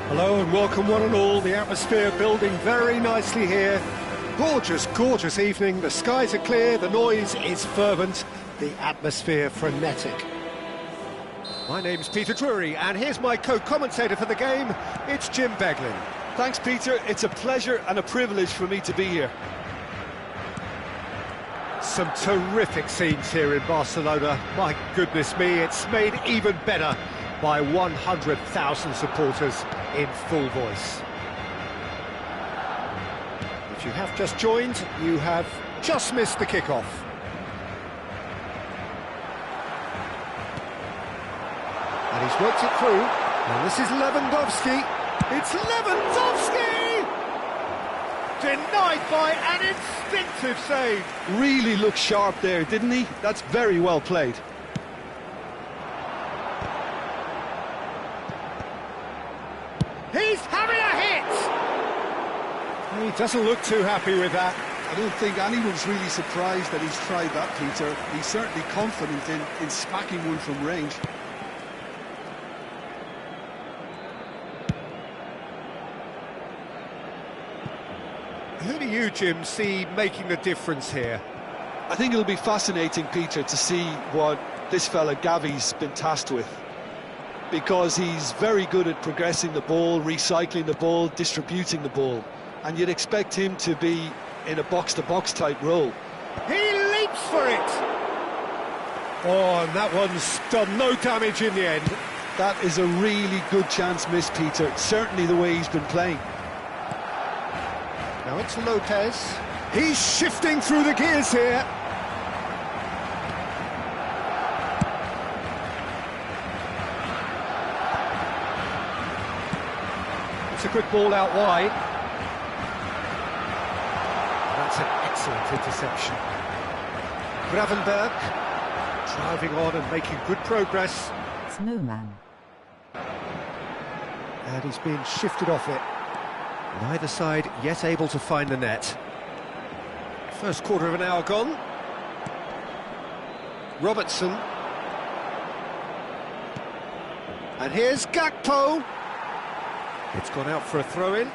Hello and welcome one and all. The atmosphere building very nicely here. Gorgeous, gorgeous evening. The skies are clear, the noise is fervent, the atmosphere frenetic. My name's Peter Drury and here's my co-commentator for the game. It's Jim Beglin. Thanks, Peter. It's a pleasure and a privilege for me to be here. Some terrific scenes here in Barcelona. My goodness me, it's made even better by 100,000 supporters in full voice. If you have just joined, you have just missed the kickoff. And he's worked it through. And this is Lewandowski. It's Lewandowski! Denied by an instinctive save. Really looked sharp there, didn't he? That's very well played. He's having a hit! He doesn't look too happy with that. I don't think anyone's really surprised that he's tried that, Peter. He's certainly confident in smacking one from range. Who do you, Jim, see making the difference here? I think it'll be fascinating, Peter, to see what this fella Gavi's been tasked with. Because he's very good at progressing the ball, recycling the ball, distributing the ball. And you'd expect him to be in a box-to-box type role. He leaps for it! Oh, and that one's done no damage in the end. That is a really good chance missed, Peter. Certainly the way he's been playing. Now it's Lopez. He's shifting through the gears here. It's a good ball out wide. That's an excellent interception. Gravenberg driving on and making good progress. Snowman. And he's being shifted off it. Neither side yet able to find the net. First quarter of an hour gone. Robertson. And here's Gakpo. It's gone out for a throw-in.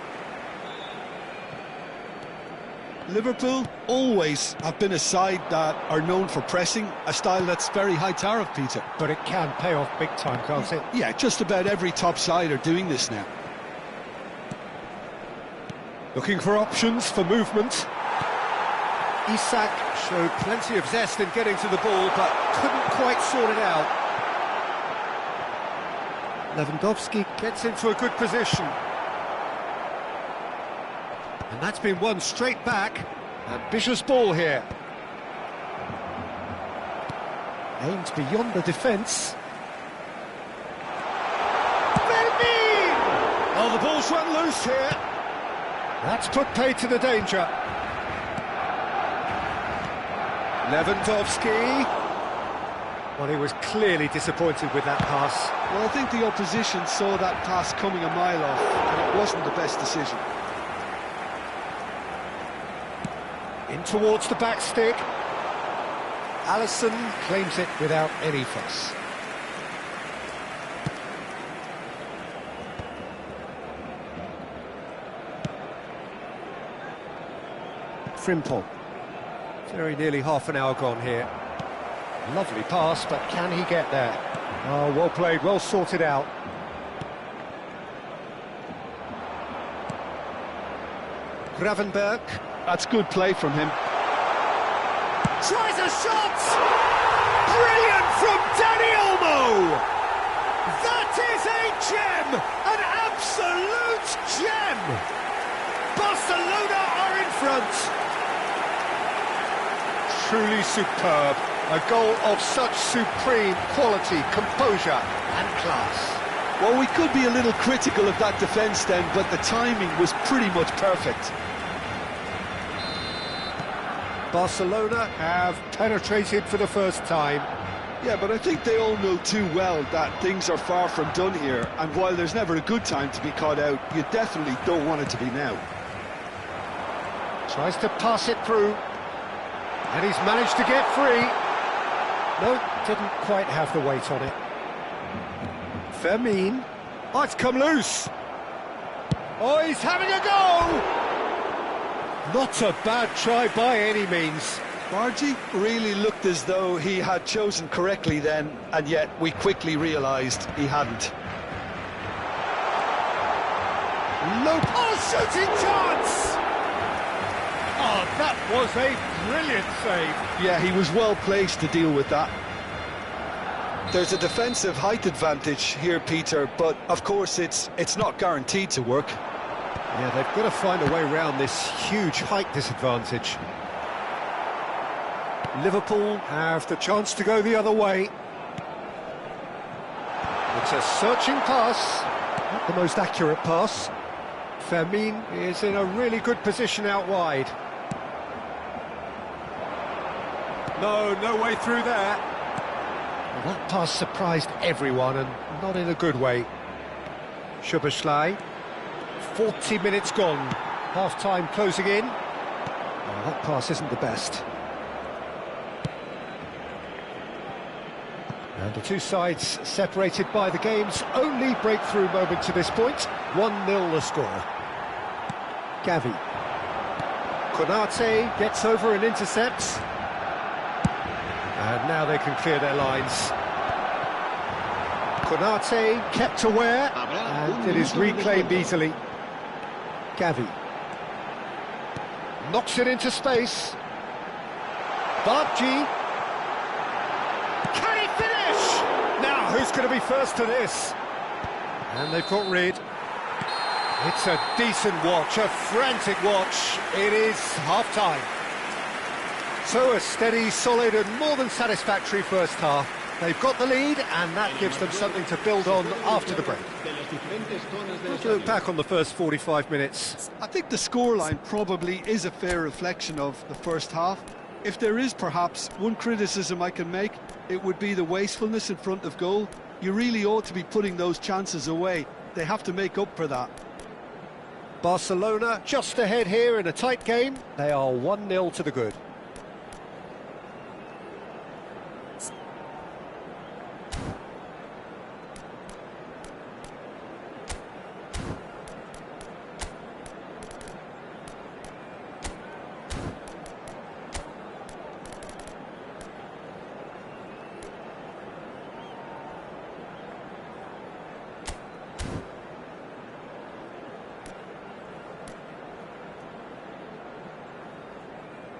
Liverpool always have been a side that are known for pressing, a style that's very high tariff, Peter. But it can pay off big time, can't it? Yeah, just about every top side are doing this now. Looking for options for movement. Isak showed plenty of zest in getting to the ball, but couldn't quite sort it out. Lewandowski gets into a good position. And that's been won straight back. Ambitious ball here. Aimed beyond the defence. Vermeer! Oh, the ball's run loose here. That's put paid to the danger. Lewandowski. Well, he was clearly disappointed with that pass. Well, I think the opposition saw that pass coming a mile off, and it wasn't the best decision. In towards the back stick. Alisson claims it without any fuss. Frimpong. Very nearly half an hour gone here. Lovely pass, but can he get there? Oh, well played, well sorted out. Gravenberg. That's good play from him. Tries a shot! Brilliant from Dani Olmo! That is a gem! An absolute gem! Barcelona are in front! Truly superb. A goal of such supreme quality, composure and class. Well, we could be a little critical of that defence then, but the timing was pretty much perfect. Barcelona have penetrated for the first time. Yeah, but I think they all know too well that things are far from done here, and while there's never a good time to be caught out, you definitely don't want it to be now. Tries to pass it through. And he's managed to get free. No, didn't quite have the weight on it. Fermin. Oh, it's come loose. Oh, he's having a go! Not a bad try by any means. Margie really looked as though he had chosen correctly then, and yet we quickly realised he hadn't. Shooting chance! Oh, that was a brilliant save. Yeah, he was well placed to deal with that. There's a defensive height advantage here, Peter, but of course it's not guaranteed to work. Yeah, they've got to find a way around this huge height disadvantage. Liverpool have the chance to go the other way. It's a searching pass, not the most accurate pass. Fermin is in a really good position out wide. No way through there. Well, that pass surprised everyone, and not in a good way. Szoboszlai. 40 minutes gone. Half-time closing in. Oh, that pass isn't the best. And the two sides separated by the game's only breakthrough moment to this point. 1-0 the score. Gavi. Konate gets over and intercepts. And now they can clear their lines. Konate kept aware, and it is reclaimed easily. Gavi. Knocks it into space. Babji. Can he finish? Now, who's going to be first to this? And they've got rid. It's a decent watch, a frantic watch. It is half-time. So a steady, solid and more than satisfactory first half. They've got the lead, and that gives them something to build on after the break. Let's look back on the first 45 minutes. I think the scoreline probably is a fair reflection of the first half. If there is perhaps one criticism I can make, it would be the wastefulness in front of goal. You really ought to be putting those chances away. They have to make up for that. Barcelona just ahead here in a tight game. They are 1-0 to the good.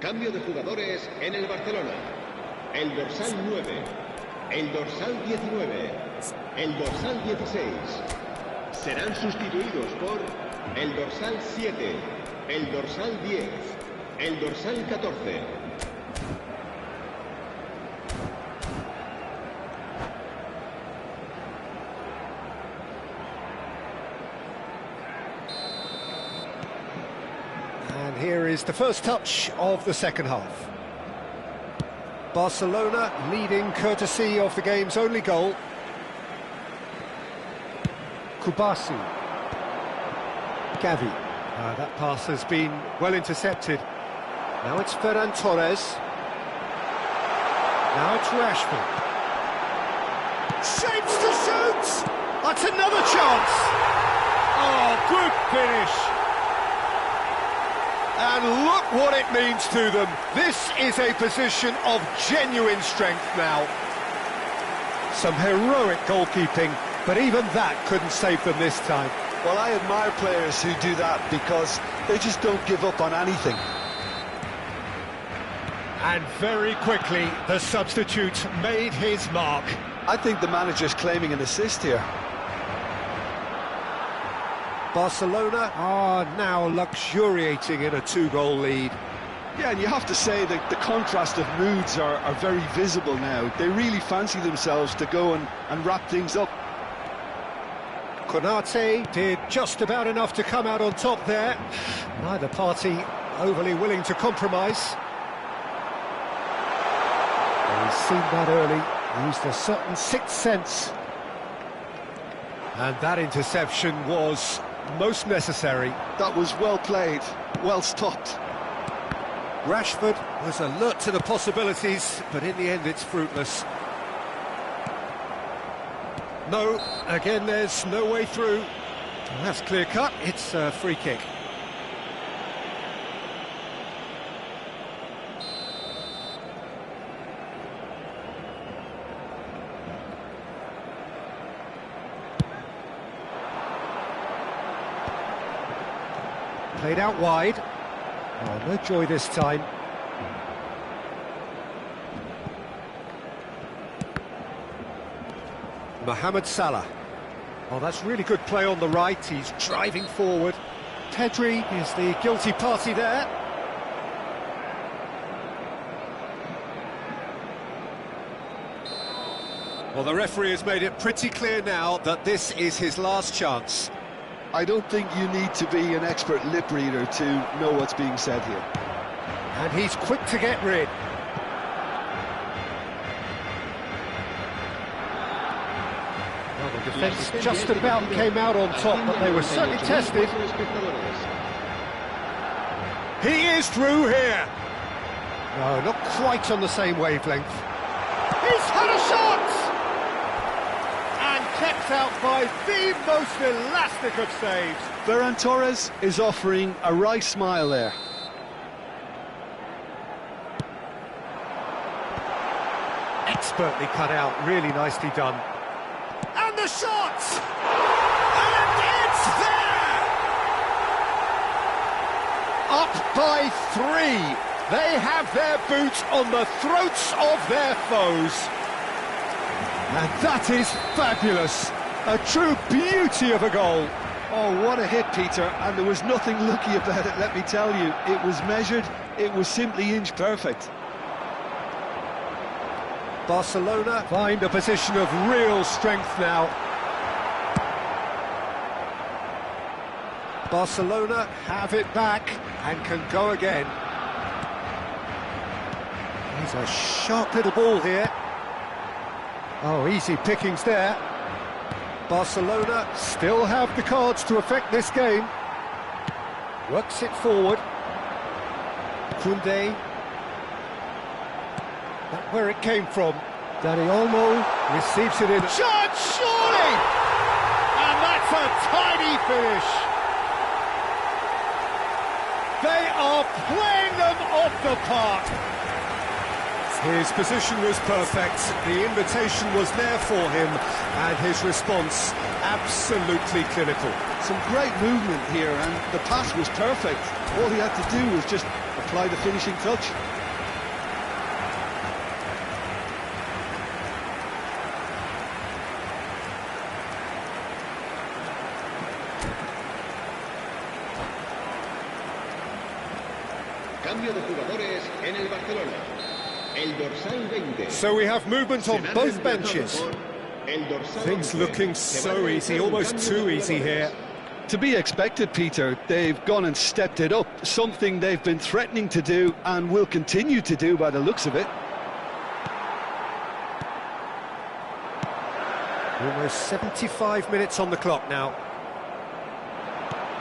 Cambio de jugadores en el Barcelona. El dorsal 9, el dorsal 19, el dorsal 16. Serán sustituidos por el dorsal 7, el dorsal 10, el dorsal 14. Here is the first touch of the second half. Barcelona leading courtesy of the game's only goal. Kubasi. Gavi. That pass has been well intercepted. Now it's Ferran Torres. Now it's Rashford. Shapes to shoot! That's another chance! Oh, good finish! And look what it means to them. This is a position of genuine strength now. Some heroic goalkeeping, but even that couldn't save them this time. Well, I admire players who do that because they just don't give up on anything. And very quickly, the substitute made his mark. I think the manager's claiming an assist here. Barcelona are now luxuriating in a two-goal lead. Yeah, and you have to say that the contrast of moods are very visible now. They really fancy themselves to go and wrap things up. Konate did just about enough to come out on top there. Neither party overly willing to compromise. He's seen that early, used a certain sixth sense. And that interception was most necessary. That was well played, well stopped. Rashford was alert to the possibilities, but in the end it's fruitless. No, again there's no way through. Well, that's clear cut, it's a free kick. Played out wide. Oh, no joy this time. Mohamed Salah. Oh, that's really good play on the right. He's driving forward. Pedri is the guilty party there. Well, the referee has made it pretty clear now that this is his last chance. I don't think you need to be an expert lip reader to know what's being said here. And he's quick to get rid. Well, the defence just about came out on top, but they were certainly tested. He is through here. No, not quite on the same wavelength. He's had a shot! And kept out by the most elastic of saves. Ferran Torres is offering a wry smile there. Expertly cut out, really nicely done. And the shot! And it's there! Up by 3. They have their boot on the throats of their foes. And that is fabulous. A true beauty of a goal. Oh, what a hit, Peter, and there was nothing lucky about it, let me tell you. It was measured, it was simply inch perfect. Barcelona find a position of real strength now. Barcelona have it back and can go again. He's a sharp little ball here. Oh, easy pickings there. Barcelona still have the cards to affect this game. Works it forward. Koundé. That's where it came from. Dani Olmo receives it in. Shot, surely! And that's a tiny finish. They are playing them off the park. His position was perfect, the invitation was there for him, and his response absolutely clinical. Some great movement here, and the pass was perfect. All he had to do was just apply the finishing touch. Cambio de jugadores en el Barcelona. El dorsal 20. So we have movement on both benches. Things looking so easy, almost too easy here. To be expected, Peter. They've gone and stepped it up, something they've been threatening to do and will continue to do by the looks of it. Almost 75 minutes on the clock now.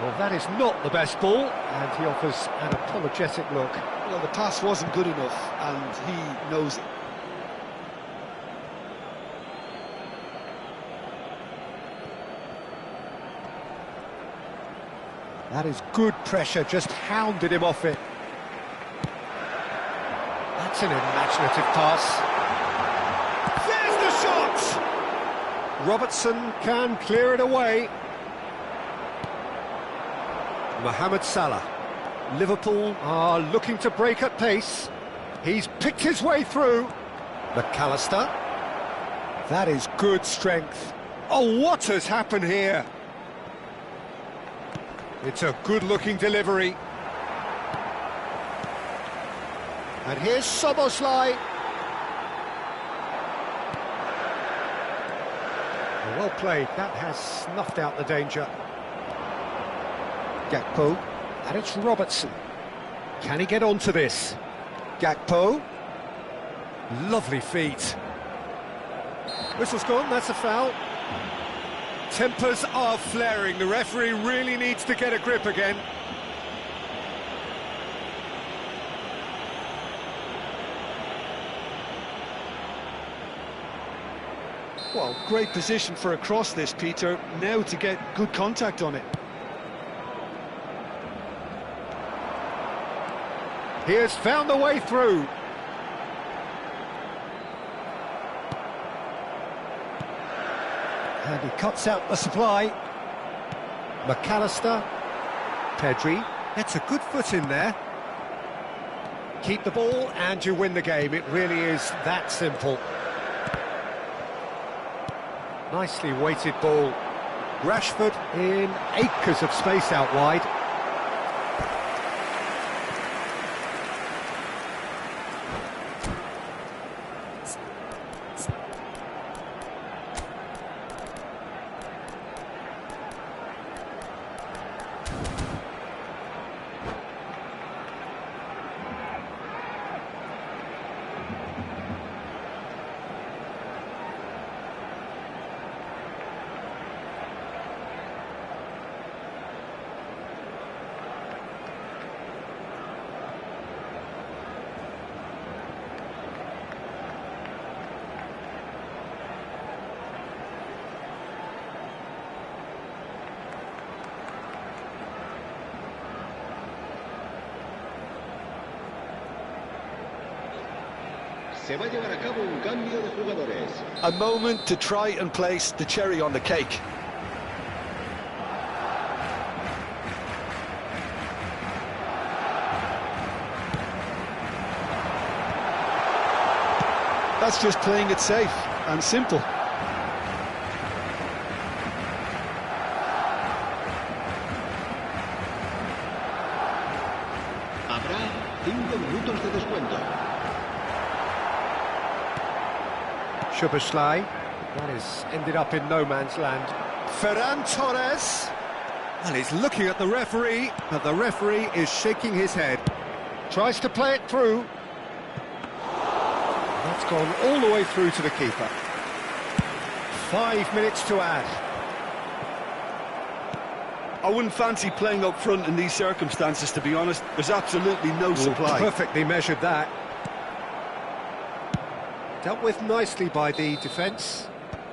Well, that is not the best ball, and he offers an apologetic look. Well, the pass wasn't good enough, and he knows it. That is good pressure, just hounded him off it. That's an imaginative pass. There's the shot! Robertson can clear it away. Mohamed Salah. Liverpool are looking to break at pace. He's picked his way through. McAllister. That is good strength. Oh, what has happened here? It's a good-looking delivery. And here's Szoboszlai. Well played. That has snuffed out the danger. Gakpo, and it's Robertson. Can he get onto this? Gakpo. Lovely feet. Whistle's gone, that's a foul. Tempers are flaring. The referee really needs to get a grip again. Well, great position for a cross this, Peter. Now to get good contact on it. He has found the way through. And he cuts out the supply. McAllister. Pedri. That's a good foot in there. Keep the ball and you win the game. It really is that simple. Nicely weighted ball. Rashford in acres of space out wide. Se va a llevar a cabo un cambio de jugadores. A moment to try and place the cherry on the cake. That's just playing it safe and simple. Habrá 5 minutos de descuento. Szoboszlai. That has ended up in no man's land. Ferran Torres. Well, he's looking at the referee, but the referee is shaking his head. Tries to play it through. That's gone all the way through to the keeper. 5 minutes to add. I wouldn't fancy playing up front in these circumstances, to be honest. There's absolutely no supply. Perfectly measured that. Dealt with nicely by the defence.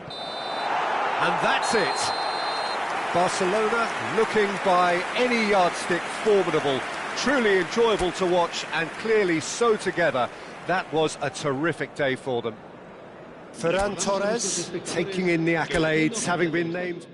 And that's it. Barcelona looking by any yardstick formidable. Truly enjoyable to watch and clearly so together. That was a terrific day for them. Ferran Torres taking in the accolades, having been named...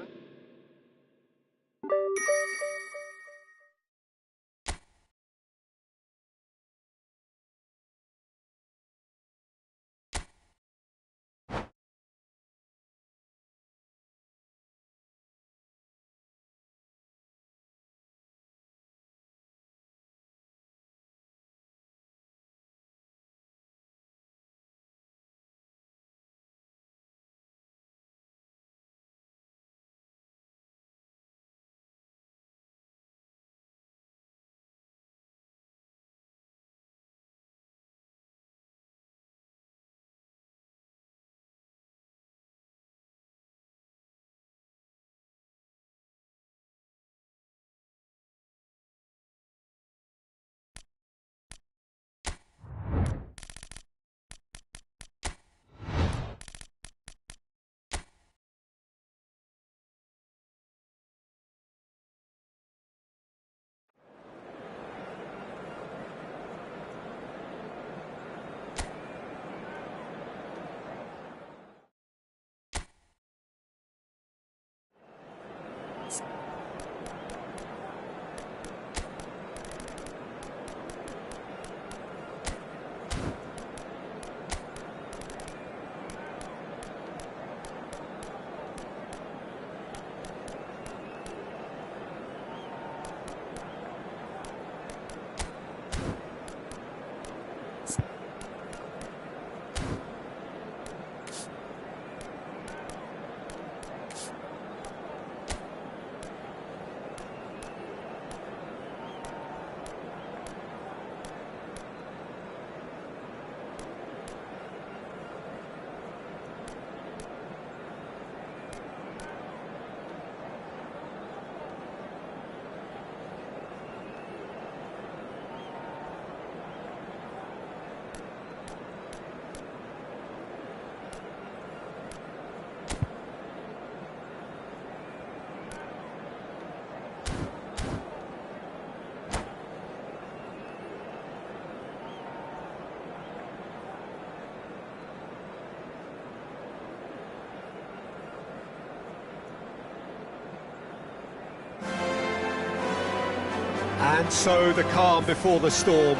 And so the calm before the storm.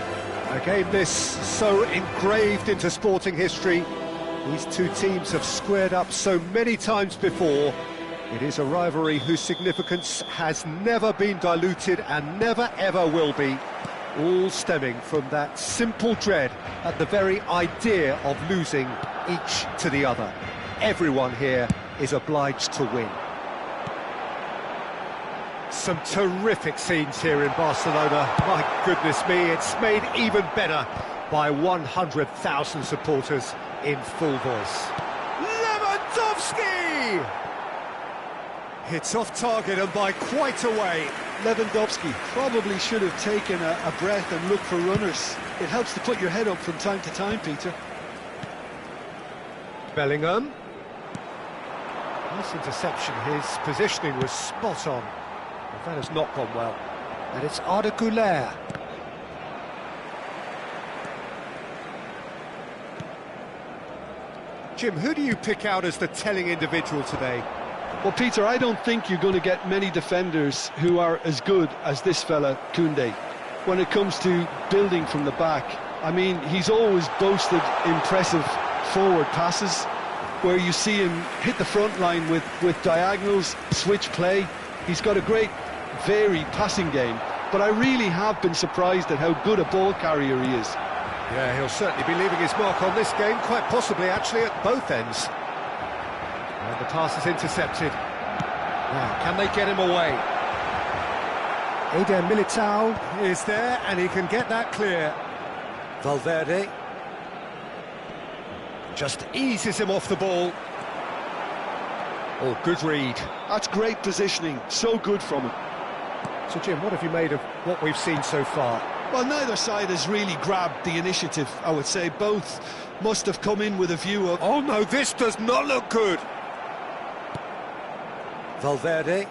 A game this so engraved into sporting history. These two teams have squared up so many times before. It is a rivalry whose significance has never been diluted and never ever will be. All stemming from that simple dread at the very idea of losing each to the other. Everyone here is obliged to win. Some terrific scenes here in Barcelona. My goodness me, it's made even better by 100,000 supporters in full voice. Lewandowski! It's off target and by quite a way. Lewandowski probably should have taken a breath and looked for runners. It helps to put your head up from time to time, Peter. Bellingham. Nice interception. His positioning was spot on. But that has not gone well. And it's Arda Güler. Jim, who do you pick out as the telling individual today? Well, Peter, I don't think you're going to get many defenders who are as good as this fella, Koundé, when it comes to building from the back. I mean, he's always boasted impressive forward passes, where you see him hit the front line with diagonals, switch play. He's got a great, varied passing game, but I really have been surprised at how good a ball carrier he is. Yeah, he'll certainly be leaving his mark on this game, quite possibly actually at both ends. And the pass is intercepted. Now, can they get him away? Eder Militao is there, and he can get that clear. Valverde just eases him off the ball. Oh, good read. That's great positioning, so good from him. So, Jim, what have you made of what we've seen so far? Well, neither side has really grabbed the initiative, I would say. Both must have come in with a view of... Oh, no, this does not look good. Valverde.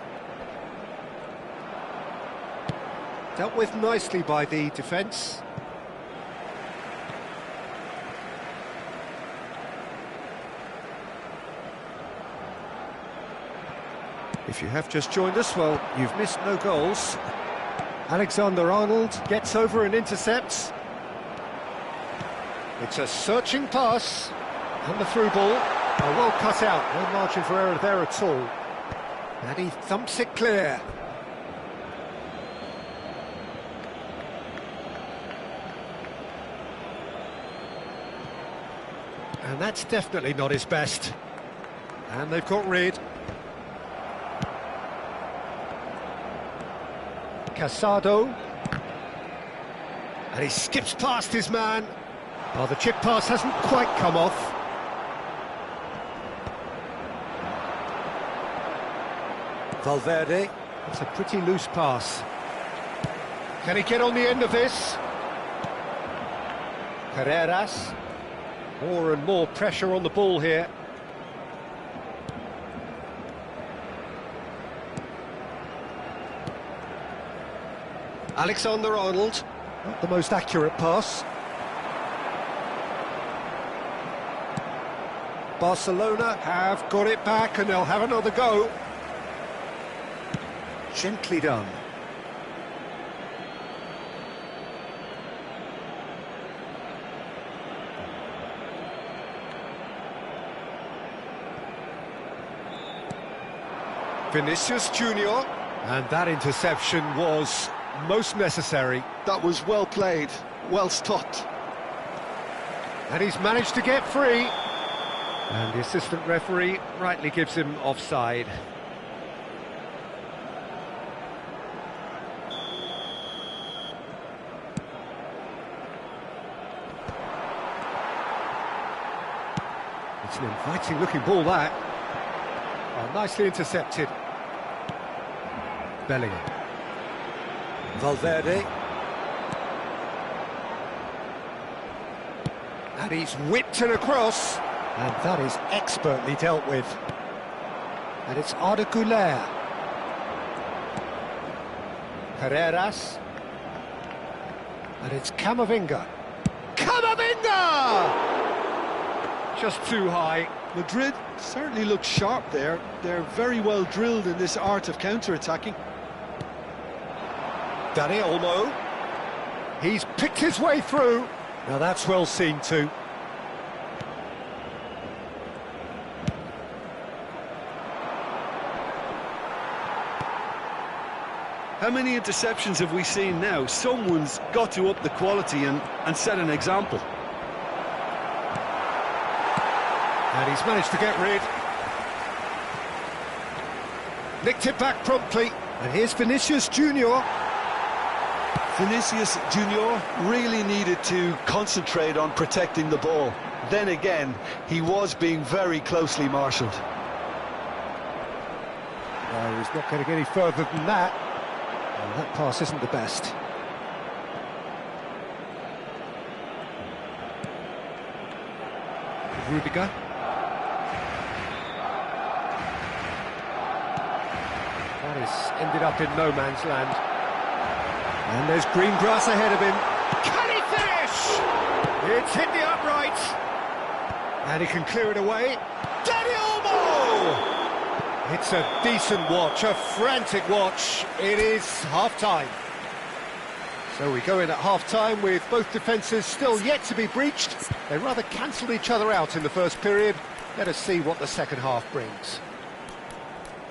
Dealt with nicely by the defence. If you have just joined us, well, you've missed no goals. Alexander-Arnold gets over and intercepts. It's a searching pass, and the through ball. Oh, well cut out, no margin for error there at all. And he thumps it clear. And that's definitely not his best. And they've got rid. Casado. And he skips past his man. Oh, the chip pass hasn't quite come off. Valverde. It's a pretty loose pass. Can he get on the end of this? Carreras. More and more pressure on the ball here. Alexander-Arnold. Not the most accurate pass. Barcelona have got it back and they'll have another go. Gently done. Vinicius Junior. And that interception was most necessary. That was well played, well stopped. And he's managed to get free. And the assistant referee rightly gives him offside. It's an inviting looking ball, that. Oh, nicely intercepted. Bellingham. Valverde. And he's whipped it across. And that is expertly dealt with. And it's Arda Güler. Carreras. And it's Camavinga. Camavinga! Just too high. Madrid certainly look sharp there. They're very well drilled in this art of counter-attacking. Dani Olmo. He's picked his way through. Now that's well seen too. How many interceptions have we seen now? Someone's got to up the quality and set an example. And he's managed to get rid. Nicked it back promptly. And here's Vinicius Junior. Vinicius Junior really needed to concentrate on protecting the ball. Then again, he was being very closely marshalled. No, he's not going to get any further than that. Well, that pass isn't the best. Rudiger. That has ended up in no man's land. And there's green grass ahead of him. Can he finish? It's hit the upright. And he can clear it away. Dani Olmo! It's a decent watch, a frantic watch. It is half-time. So we go in at half-time with both defences still yet to be breached. They rather cancelled each other out in the first period. Let us see what the second half brings.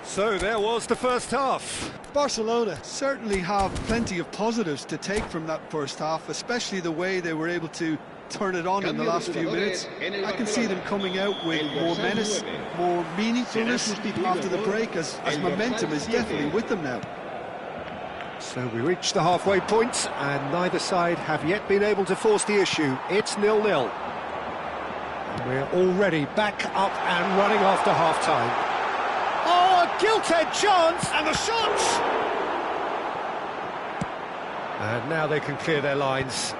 So there was the first half. Barcelona certainly have plenty of positives to take from that first half, especially the way they were able to turn it on in the last few minutes. I can see them coming out with more menace, more meaningfulness after the break, as momentum is definitely with them now. So we reach the halfway point, and neither side have yet been able to force the issue. It's 0-0. And we're already back up and running after half-time. Oh, a gilt-edged chance, and the shot! And now they can clear their lines.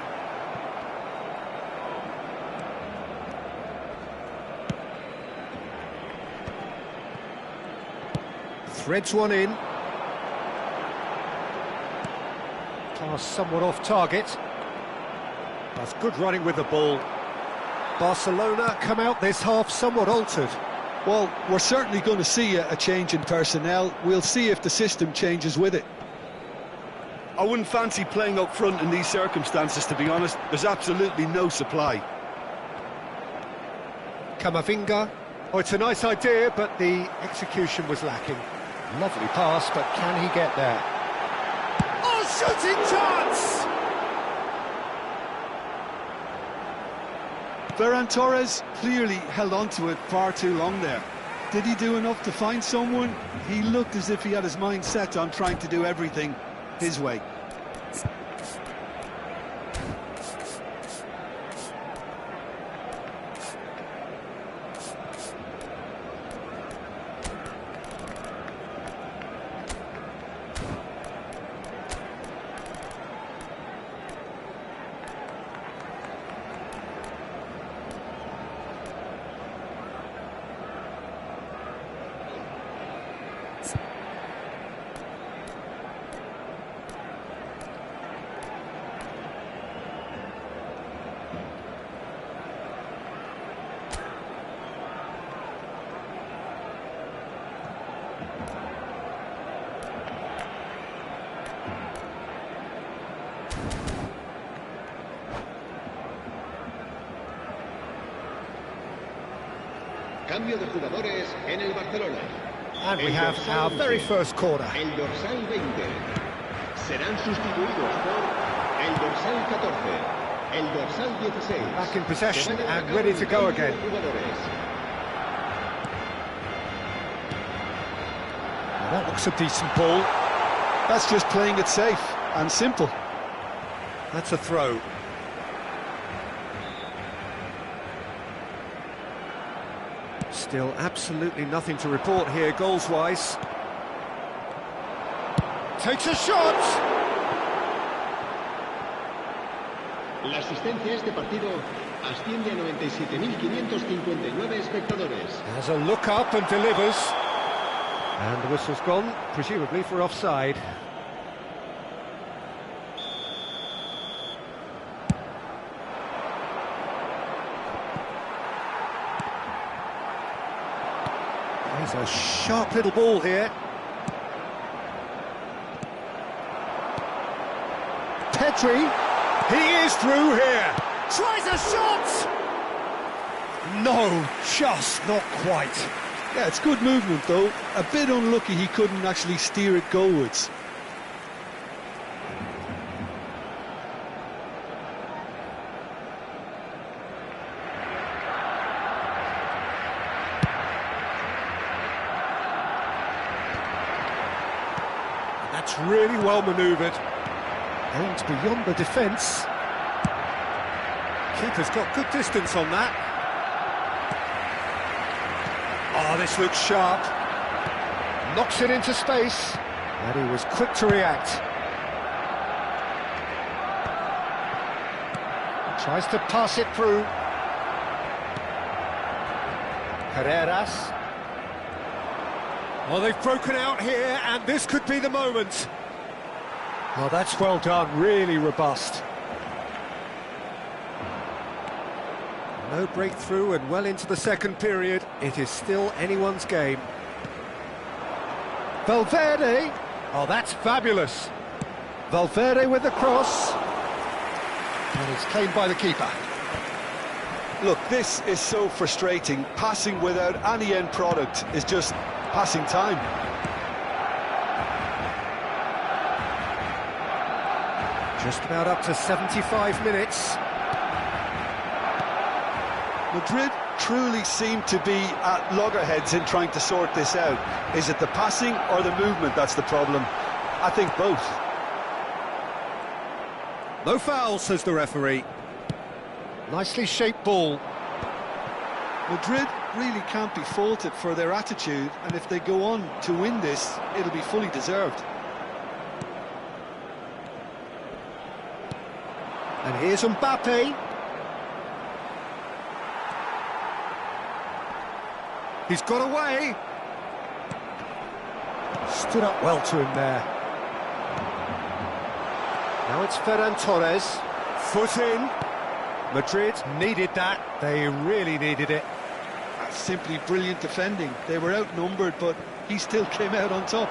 Threads one in. Pass somewhat off target. That's good running with the ball. Barcelona come out this half somewhat altered. Well, we're certainly going to see a change in personnel. We'll see if the system changes with it. I wouldn't fancy playing up front in these circumstances, to be honest. There's absolutely no supply. Camavinga. Oh, it's a nice idea, but the execution was lacking. Lovely pass, but can he get there? Oh, shooting chance! Ferran Torres clearly held on to it far too long there. Did he do enough to find someone? He looked as if he had his mind set on trying to do everything his way. Cambio de jugadores en el Barcelona. And we have our very first corner. El dorsal 20. Serán sustituidos por el dorsal 14. El dorsal 16. Back in possession and ready to go again. That looks a decent ball. That's just playing it safe and simple. That's a throw. Still absolutely nothing to report here goals-wise. Takes a shot! La asistencia a este partido asciende a 97.559 espectadores. Has a look up and delivers. And the whistle's gone, presumably for offside. There's a sharp little ball here. Pedri. He is through here. Tries a shot! No, just not quite. Yeah, it's good movement though. A bit unlucky he couldn't actually steer it goalwards. That's really well manoeuvred. Aimed beyond the defence. Keeper's got good distance on that. Oh, this looks sharp. Knocks it into space. And he was quick to react. Tries to pass it through. Carreras. Well, they've broken out here, and this could be the moment. Oh, that's well done, really robust. No breakthrough and well into the second period. It is still anyone's game. Valverde. Oh, that's fabulous. Valverde with the cross. And it's claimed by the keeper. Look, this is so frustrating. Passing without any end product is just passing time. Just about up to 75 minutes. Madrid truly seem to be at loggerheads in trying to sort this out. Is it the passing or the movement that's the problem? I think both. No foul, says the referee. Nicely shaped ball. Madrid really can't be faulted for their attitude, and if they go on to win this, it'll be fully deserved. And here's Mbappe. He's got away. Stood up well to him there. Now it's Ferran Torres. Foot in. Madrid needed that. They really needed it. That's simply brilliant defending. They were outnumbered, but he still came out on top.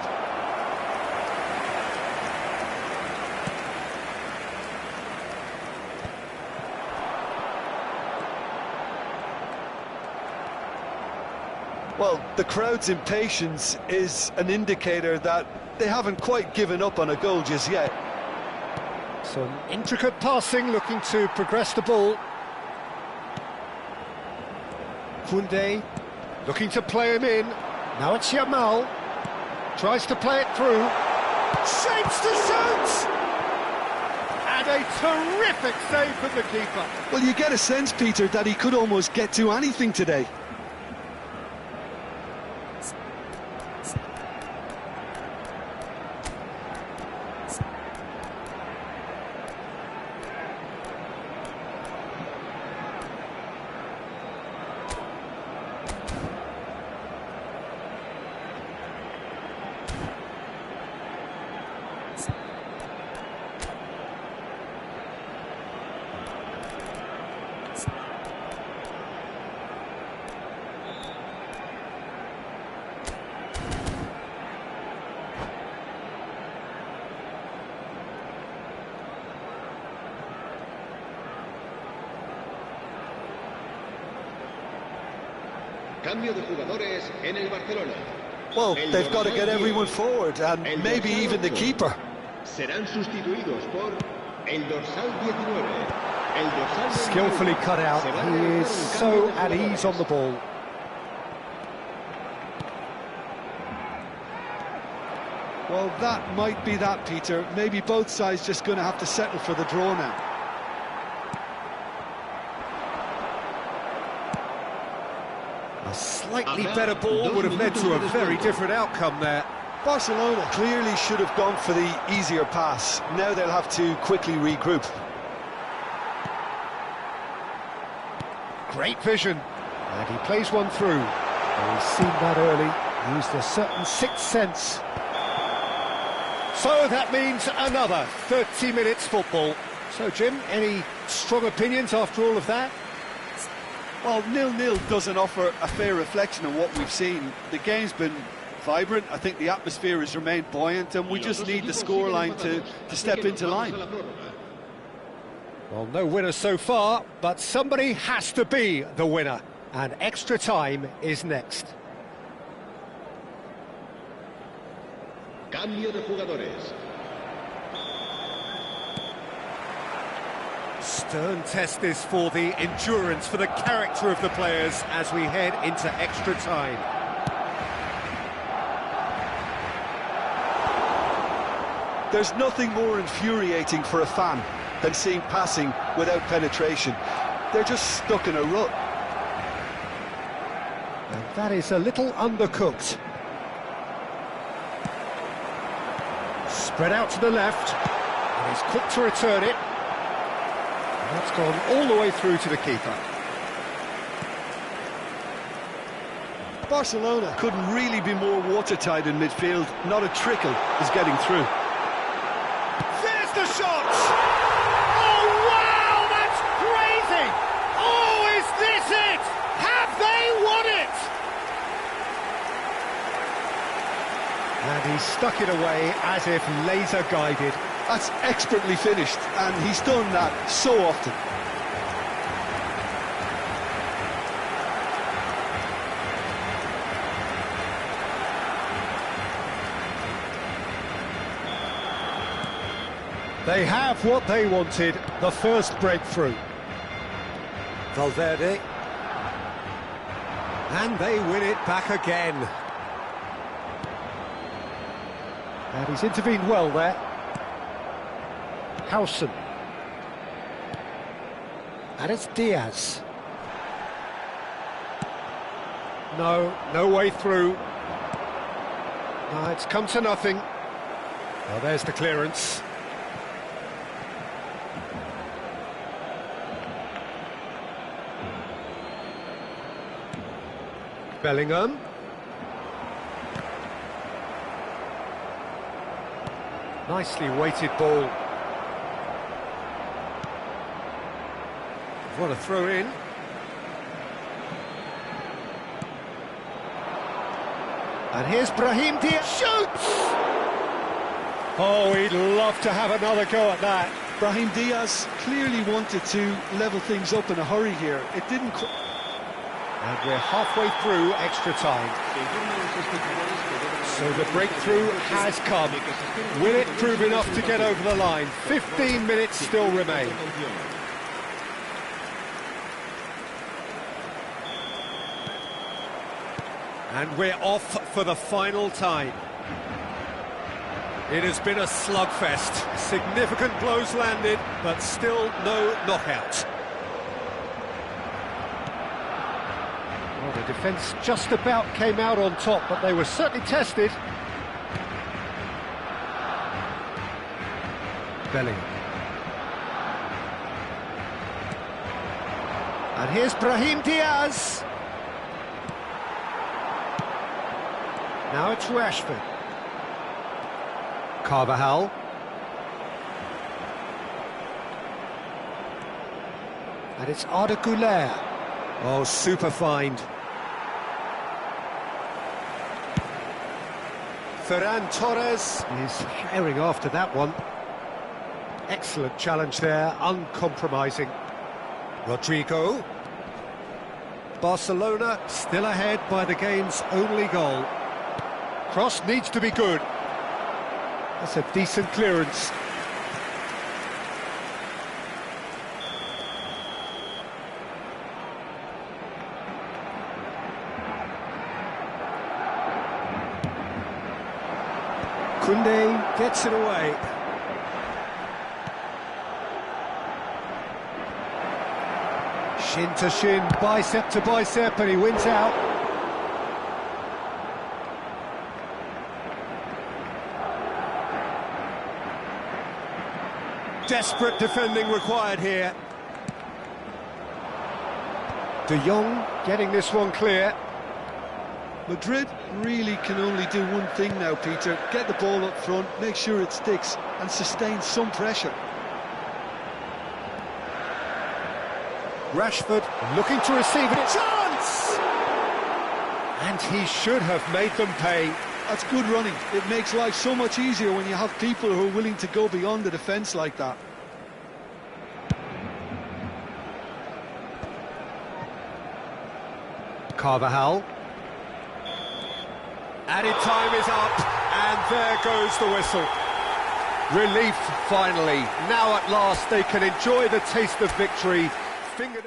Well, the crowd's impatience is an indicator that they haven't quite given up on a goal just yet. Some intricate passing, looking to progress the ball. Koundé, looking to play him in. Now it's Yamal. Tries to play it through. Shapes to shoot! And a terrific save from the keeper. Well, you get a sense, Peter, that he could almost get to anything today. Cambio de jugadores en el Barcelona. Well, they've got to get everyone forward, and maybe even the keeper. Serán sustituidos por el dorsal 19. El dorsal Skillfully cut out. He is so at ease on the ball. Well, that might be that, Peter. Maybe both sides just going to have to settle for the draw now. A slightly better ball would have led to a very different outcome there. Barcelona clearly should have gone for the easier pass. Now they'll have to quickly regroup. Great vision. And he plays one through. And he's seen that early. Used a certain sixth sense. So that means another 30 minutes football. So, Jim, any strong opinions after all of that? Well, 0-0 doesn't offer a fair reflection of what we've seen. The game's been vibrant. I think the atmosphere has remained buoyant, and we just need the scoreline to step into line. Well, no winner so far, but somebody has to be the winner. And extra time is next. Cambio de jugadores. Stern test this for the endurance, for the character of the players as we head into extra time. There's nothing more infuriating for a fan than seeing passing without penetration. They're just stuck in a rut. And that is a little undercooked. Spread out to the left, and he's quick to return it. And that's gone all the way through to the keeper. Barcelona couldn't really be more watertight in midfield. Not a trickle is getting through. There's the shot! Oh, wow, that's crazy! Oh, is this it? Have they won it? And he stuck it away as if laser-guided. That's expertly finished, and he's done that so often. They have what they wanted, the first breakthrough. Valverde. And they win it back again. And he's intervened well there. Howson. And it's Diaz. No way through. No, it's come to nothing. Well, there's the clearance. Bellingham. Nicely weighted ball. What a throw in. And here's Brahim Diaz. Shoots! Oh, he'd love to have another go at that. Brahim Diaz clearly wanted to level things up in a hurry here. It didn't... And we're halfway through extra time. So the breakthrough has come. Will it prove enough to get over the line? 15 minutes still remain. And we're off for the final time. It has been a slugfest. Significant blows landed, but still no knockout. Well, the defence just about came out on top, but they were certainly tested. Bellingham. And here's Brahim Diaz. Now it's Rashford. Carvajal. And it's Arda Güler. Oh, super find. Ferran Torres is herring after that one. Excellent challenge there, uncompromising. Rodrigo. Barcelona still ahead by the game's only goal. Cross needs to be good. That's a decent clearance. Koundé gets it away. Shin to shin, bicep to bicep, and he wins out. Desperate defending required here. De Jong getting this one clear. Madrid really can only do one thing now, Peter. Get the ball up front, make sure it sticks, and sustain some pressure. Rashford looking to receive it. Chance! And he should have made them pay. That's good running. It makes life so much easier when you have people who are willing to go beyond the defence like that. Carvajal. Added time is up, and there goes the whistle. Relief, finally. Now at last they can enjoy the taste of victory. Fingered